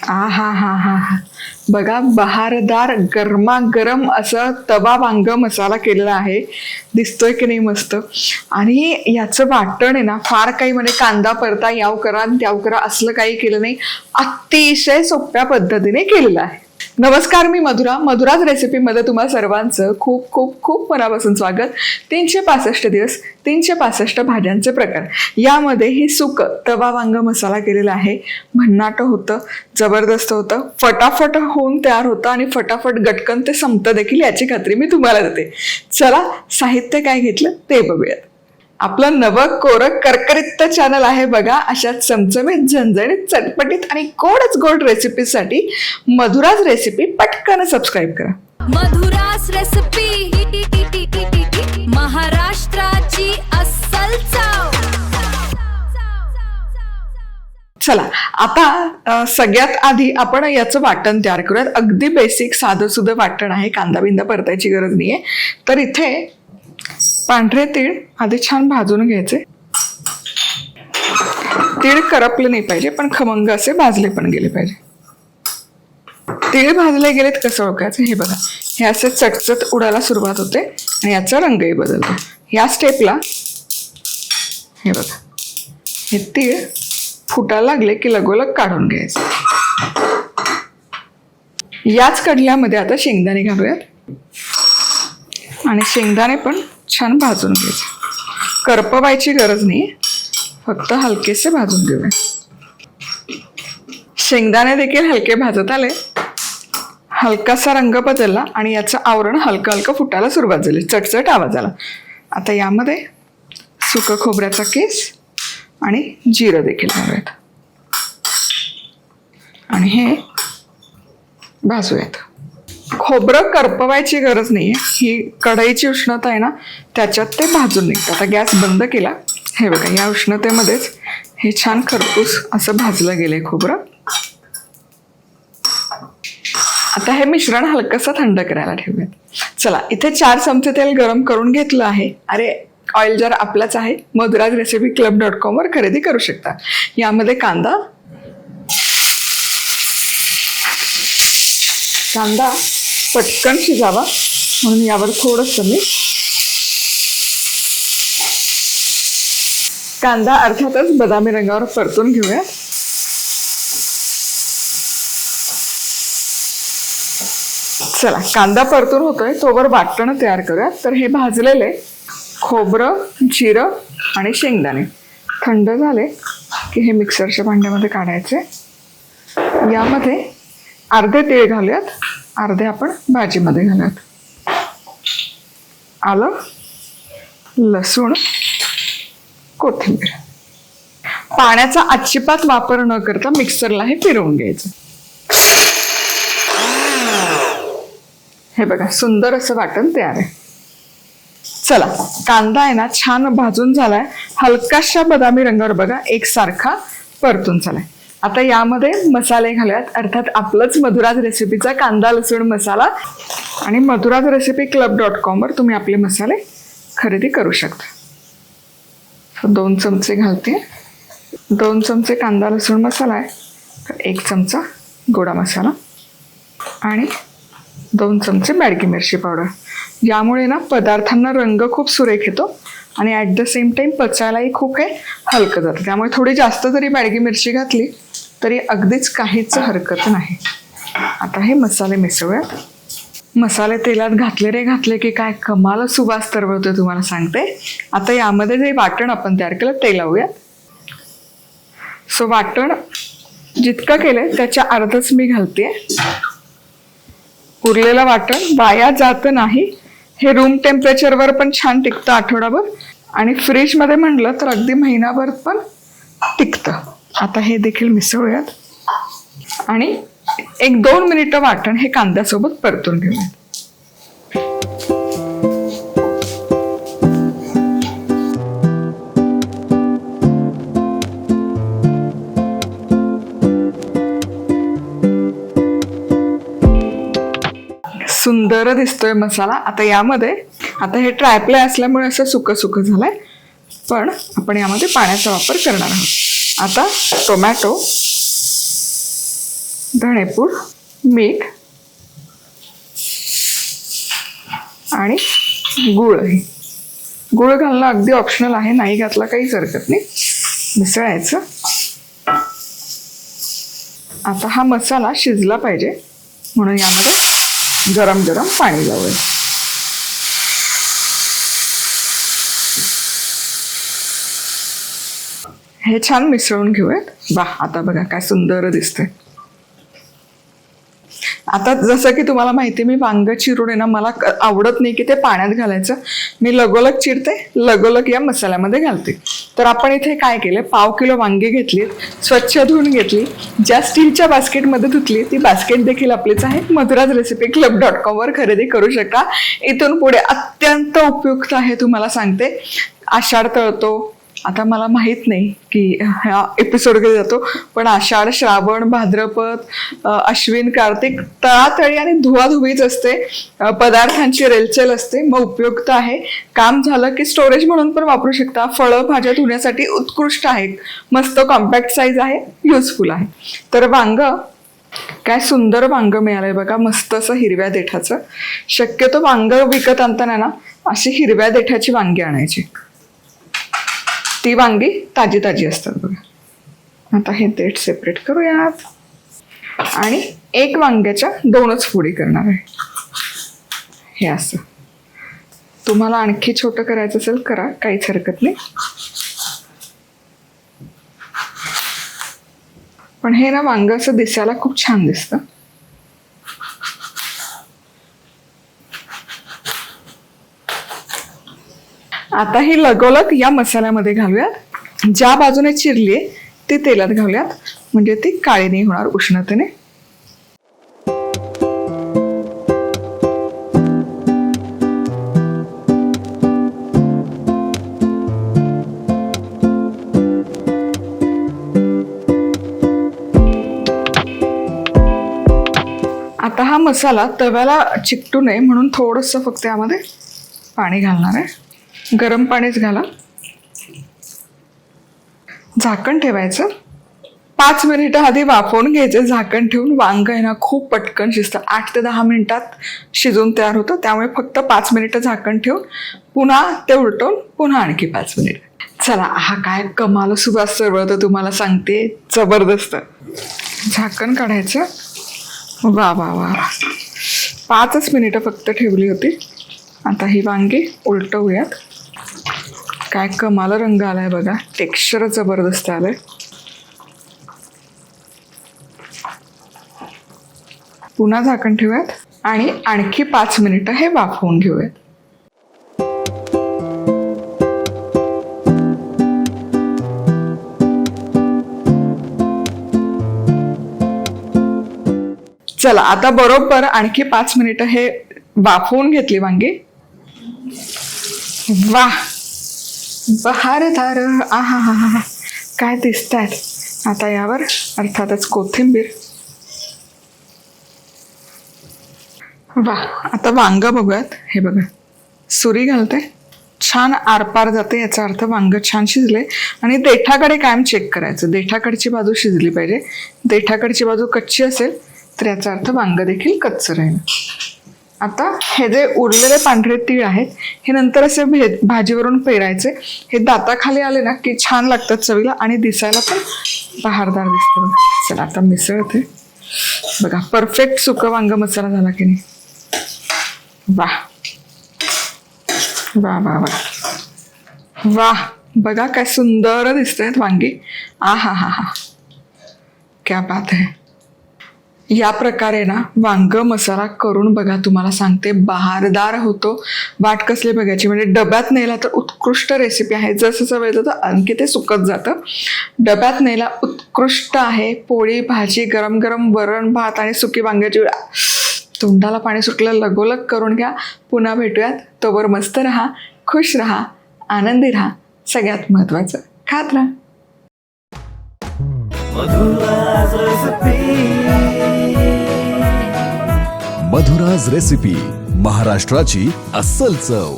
हा हा हा हा बघा, बहारदार गरमागरम असा तवा वांग मसाला केलेला आहे. दिसतोय की नाही मस्त. आणि याचं वाटण आहे ना, फार काही म्हणजे कांदा परता याव करा आणि त्याव करा असलं काही केलं नाही. अतिशय सोप्या पद्धतीने केलेलं आहे. नमस्कार, मी मधुराज रेसिपीमध्ये तुम्हा सर्वांचं खूप खूप खूप मनापासून स्वागत. 365 दिवस 365 भाज्यांचे प्रकार यामध्ये ही सुकं तवा वांग मसाला केलेला आहे. भन्नाट होतं, जबरदस्त होतं, फटाफट होऊन तयार होतं आणि फटाफट गटकन ते संपतं देखील याची खात्री मी तुम्हाला देते. चला, साहित्य काय घेतलं ते बघूयात. आपलं नवं कोरं करकरीत चॅनल आहे बघा. अशा चमचमीत, झणझणीत, चटपटीत आणि गोडच गोड रेसिपीसाठी मधुराज रेसिपी पटकन सबस्क्राईब करा. मधुराज रेसिपी, महाराष्ट्राची अस्सल चव. चला, आता सगळ्यात आधी आपण याचं वाटण तयार करूयात. अगदी बेसिक साधं सुधं वाटण आहे. कांदा बिंदा परतायची गरज नाहीये. तर इथे पांढरे तीळ आधी छान भाजून घ्यायचे. तीळ करपले नाही पाहिजे, पण खमंग असे भाजले पण गेले पाहिजे. तीळ भाजले गेलेत कसं ओळखायचं हे बघा. हे असे चटचट उडायला सुरुवात होते आणि याचा रंगही बदलतो. या स्टेपला हे बघा, हे तीळ फुटायला लागले की लगोलग काढून घ्यायचे. याच कडल्यामध्ये आता शेंगदाणे घालूयात आणि शेंगदाणे पण छान भाजून घ्यायचे. करपवायची गरज नाही, फक्त हलकेसे भाजून घेऊया. शेंगदाणे देखील हलके भाजत आले. हलकासा रंग बदलला आणि याचं आवरण हलकं हलकं फुटायला सुरुवात झाली. चटचट आवाज आला. आता यामध्ये सुकं खोबऱ्याचा केस आणि जिरं देखील घालूयात आणि हे भाजूयात. खोबरं करपवायची गरज नाहीये. ही कढईची उष्णता आहे ना, त्याच्यात ते भाजून निघतं. आता गॅस बंद केला. हे बघा, या उष्णतेमध्येच हे छान खरपूस असं भाजलं गेलंय खोबरं. आता हे मिश्रण हलकंसं थंड करायला ठेवूयात. चला, इथे 4 चमचे तेल गरम करून घेतलं आहे. अरे, ऑइल जार आपलाच आहे. मधुराज रेसिपी club.com वर खरेदी करू शकता. यामध्ये कांदा पटकन शिजावा म्हणून यावर थोडंसं मीठ. कांदा अर्थातच बदामी रंगावर परतून घेऊया. चला, कांदा परतून होतोय तोवर वाटण तयार करूया. तर हे भाजलेले खोबरं, जिरं आणि शेंगदाणे थंड झाले की हे मिक्सरच्या भांड्यामध्ये काढायचे. यामध्ये अर्धे तीळ घालूयात, अर्धे आपण भाजीमध्ये घालूयात. आलं, लसूण, कोथिंबीर. पाण्याचा अजिबात वापर न करता मिक्सरला हे फिरवून घ्यायचं. हे बघा, सुंदर असं वाटण तयार आहे. चला, कांदा आहे ना छान भाजून झालाय. हलकाशा बदामी रंगावर बघा एकसारखा परतून झालाय. आता यामध्ये मसाले घालूयात. अर्थात आपलंच मधुराज रेसिपीचा कांदा लसूण मसाला. आणि मधुराज रेसिपी club.com वर तुम्ही आपले मसाले खरेदी करू शकता. 2 चमचे घालते. 2 चमचे कांदा लसूण मसाला आहे. तर 1 चमचा गोडा मसाला आणि 2 चमचे बॅडगी मिरची पावडर. यामुळे ना पदार्थांना रंग खूप सुरेख येतो आणि ॲट द सेम टाइम पचायलाही खूप हे हलकं जातं. त्यामुळे थोडी जास्त जरी बॅडगी मिरची घातली तरी अगदीच काहीच हरकत नाही. आता हे मसाले मिसळूयात. मसाले तेलात घातले की काय कमाल सुवास तरवळतोय तुम्हाला सांगते. आता यामध्ये जे वाटण आपण तयार केलं ते लावूयात. सो वाटण जितकं केलंय त्याच्या अर्धच मी घालते. उरलेलं वाटण वाया जात नाही. हे रूम टेम्परेचरवर पण छान टिकतं आठवडाभर आणि फ्रीजमध्ये म्हणलं तर अगदी महिनाभर पण टिकतं. आता हे देखील मिसळूयात आणि 1-2 मिनिटं वाटण हे कांद्यासोबत परतून घेऊयात. सुंदर दिसतोय मसाला. आता यामध्ये हे ट्रायप्लाय असल्यामुळे असं सुकं सुकं झालंय, पण आपण यामध्ये पाण्याचा वापर करणार आहोत. आता टोमॅटो धणेपूड, मीठ आणि गूळही. गूळ घालणं अगदी ऑप्शनल आहे, नाही घातला काहीच हरकत नाही. मिसळायचं. आता हा मसाला शिजला पाहिजे म्हणून यामध्ये गरम गरम पाणी लावूया. हे छान मिसळून घेऊयात. वाह, आता बघा काय सुंदर दिसतंय. आता जसं की तुम्हाला माहिती आहे, मी वांग चिरून आहे ना, मला आवडत नाही की ते पाण्यात घालायचं. मी लगोलग चिरते, लगोलग या मसाल्यामध्ये घालते. तर आपण इथे काय केलं, 1/2 किलो वांगी घेतली, स्वच्छ धुवून घेतली, ज्या स्टीलच्या बास्केटमध्ये धुतली ती बास्केट देखील आपलीच आहे. madhurasrecipe.com वर खरेदी करू शकता. इथून पुढे अत्यंत उपयुक्त आहे, तुम्हाला सांगते. आषाढ तळतो, आता मला माहित नाही की हा एपिसोड कधी जातो, पण आषाढ, श्रावण, भाद्रपद, अश्विन, कार्तिक तळातळी आणि धुवाधुवीच असते. पदार्थांची रेलचेल असते, मग उपयुक्त आहे. काम झालं की स्टोरेज म्हणून पण वापरू शकता. फळं भाज्या धुण्यासाठी उत्कृष्ट आहे. मस्त कॉम्पॅक्ट साईज आहे, युजफुल आहे. तर वांग, काय सुंदर वांग मिळालंय बघा, मस्त असं हिरव्या देठाचं. शक्यतो वांग विकत आणताना ना अशी हिरव्या देठाची वांगी आणायची, ती वांगी ताजी ताजी असतात बघा. आता हे देठ सेपरेट करूयात आणि एक वांग्याच्या 2च फोडी करणार आहे. हे असं. तुम्हाला आणखी छोटं करायचं असेल करा, काहीच हरकत नाही. पण हे ना वांग असं दिसायला खूप छान दिसतं. आता ही लगोलग या मसाल्यामध्ये घालूयात. ज्या बाजूने चिरली आहे ती तेलात घालूयात, म्हणजे ती काळी नाही होणार उष्णतेने. आता हा मसाला तव्याला चिकटू नये म्हणून थोडंसं फक्त यामध्ये पाणी घालणार आहे. गरम पाणीच घाला. झाकण ठेवायचं. 5 मिनिटं आधी वाफवून घ्यायचं झाकण ठेवून. वांग आहे ना खूप पटकन शिजतं, 8 ते 10 मिनिटात शिजून तयार होतं. त्यामुळे फक्त 5 मिनिटं झाकण ठेवून पुन्हा ते उलटून पुन्हा आणखी 5 मिनिट. चला, हा काय कमाल सुवास सरवळतं तुम्हाला सांगते, जबरदस्त. झाकण काढायचं. वा वा वा, 5च मिनिटं फक्त ठेवली होती. आता ही वांगी उलटवूयात. काय कमाल रंग आलाय बघा, टेक्स्चर जबरदस्त आलंय. पुन्हा झाकण ठेवूयात आणि आणखी 5 मिनिटं हे वाफवून घेऊयात. चला, आता बरोबर आणखी 5 मिनिटं हे वाफवून घेतली वांगी. वाह, बहारदार, आहा हा हा, काय दिसतायत. आता यावर अर्थातच कोथिंबीर. वा, आता वांग बघूयात. हे बघा, सुरी घालते, छान आरपार जाते, याचा अर्थ वांग छान शिजले. आणि देठाकडे कायम चेक करायचं, देठाकडची बाजू शिजली पाहिजे. देठाकडची बाजू कच्ची असेल तर याचा अर्थ वांग देखील कच्चं राहील. आता हे जे उरलेले पांढरे तीळ आहेत हे नंतर असे भाजीवरून पेरायचे. हे दाताखाली आले ना की छान लागतात चवीला आणि दिसायला पण बहारदार दिसतं. चला, आता मिसळते. बघा, परफेक्ट सुकं वांग मसाला झाला की नाही. वा वा वा वा वा, बघा काय सुंदर दिसत आहेत वांगी. आ हा हा हा, क्या बात आहे. या प्रकारे ना वांग मसाला करून बघा, तुम्हाला सांगते बहारदार होतो. वाट कसली बघायची, म्हणजे डब्यात नेला तर उत्कृष्ट रेसिपी आहे. जसं वेळ जातं आणखी ते सुकत जातं. डब्यात नेला उत्कृष्ट आहे. पोळी भाजी, गरम गरम वरण भात आणि सुकी वांग्याची, तोंडाला पाणी सुटलं, लगोलग करून घ्या. पुन्हा भेटूयात. तोवर मस्त राहा, खुश राहा, आनंदी राहा. सगळ्यात महत्वाचं खात राहा. मधुराज रेसिपी, महाराष्ट्राची अस्सल चव.